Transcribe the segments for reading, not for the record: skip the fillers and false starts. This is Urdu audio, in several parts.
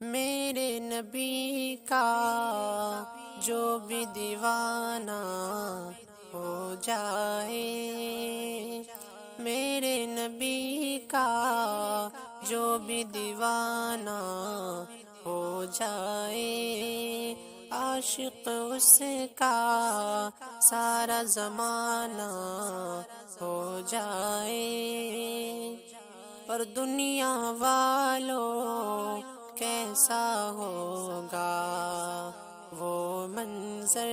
میرے نبی کا جو بھی دیوانہ ہو جائے، میرے نبی کا جو بھی دیوانہ ہو جائے، عاشق اس کا سارا زمانہ ہو جائے، اور دنیا والوں کیسا ہوگا وہ منظر،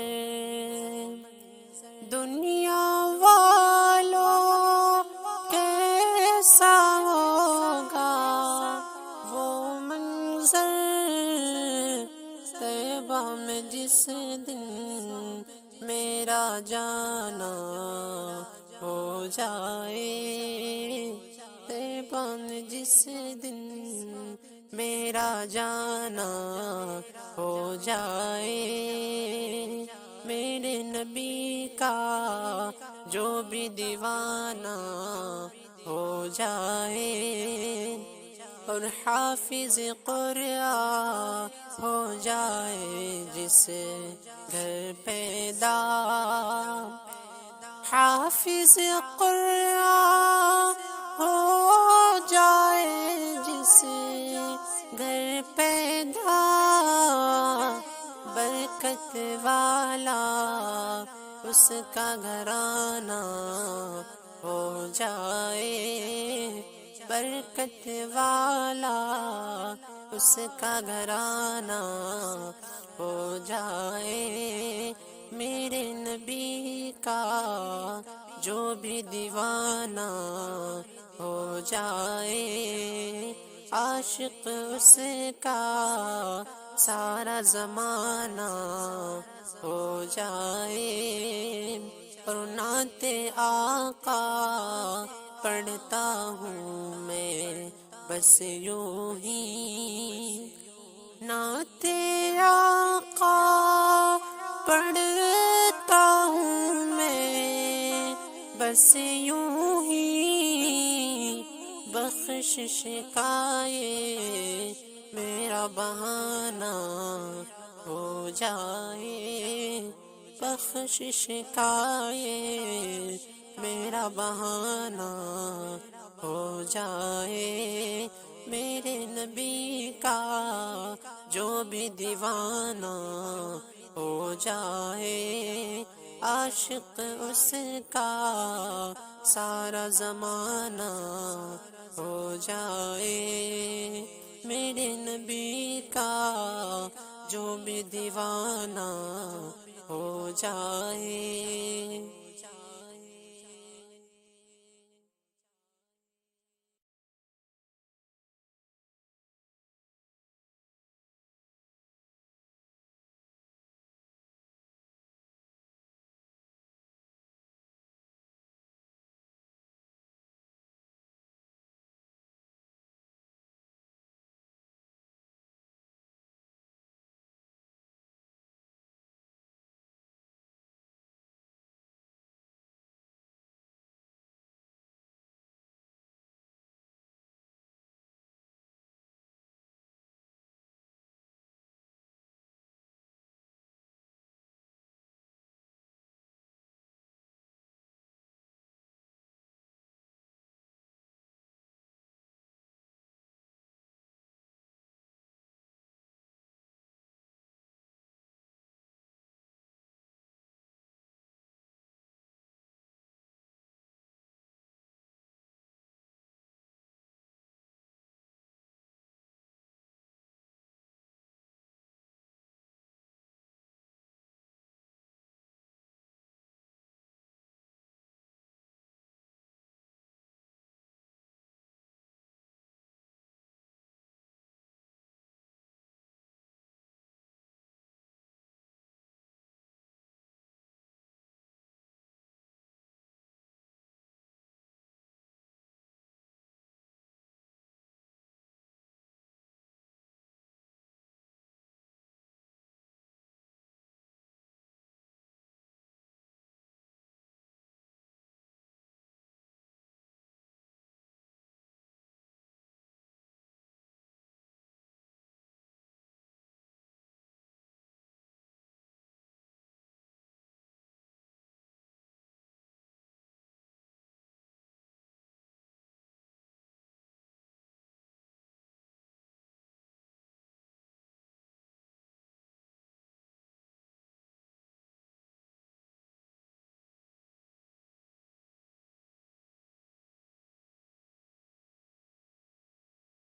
دنیا والوں کیسا ہوگا وہ منظر، طیبہ میں جس دن میرا جانا ہو جائے، طیبہ میں جس دن میرا جانا ہو جائے، میرے نبی کا جو بھی دیوانہ ہو جائے، اور حافظ قرآن ہو جائے جس گھر پیدا، حافظ قرآن ہو جائے جس گھر پیدا، برکت والا اس کا گھرانہ ہو جائے، برکت والا اس کا گھرانہ ہو جائے، میرے نبی کا جو بھی دیوانہ ہو جائے، عاشق اس کا سارا زمانہ ہو جائے، اور نعت آقا پڑھتا ہوں میں بس یوں ہی، نعت آقا پڑھتا ہوں میں بس یوں ہی، بخشش کا یہ میرا بہانہ ہو جائے، بخشش کا یہ میرا بہانہ ہو جائے، میرے نبی کا جو بھی دیوانہ ہو جائے، عاشق اس کا سارا زمانہ ہو جائے، میرے نبی کا جو بھی دیوانہ ہو جائے۔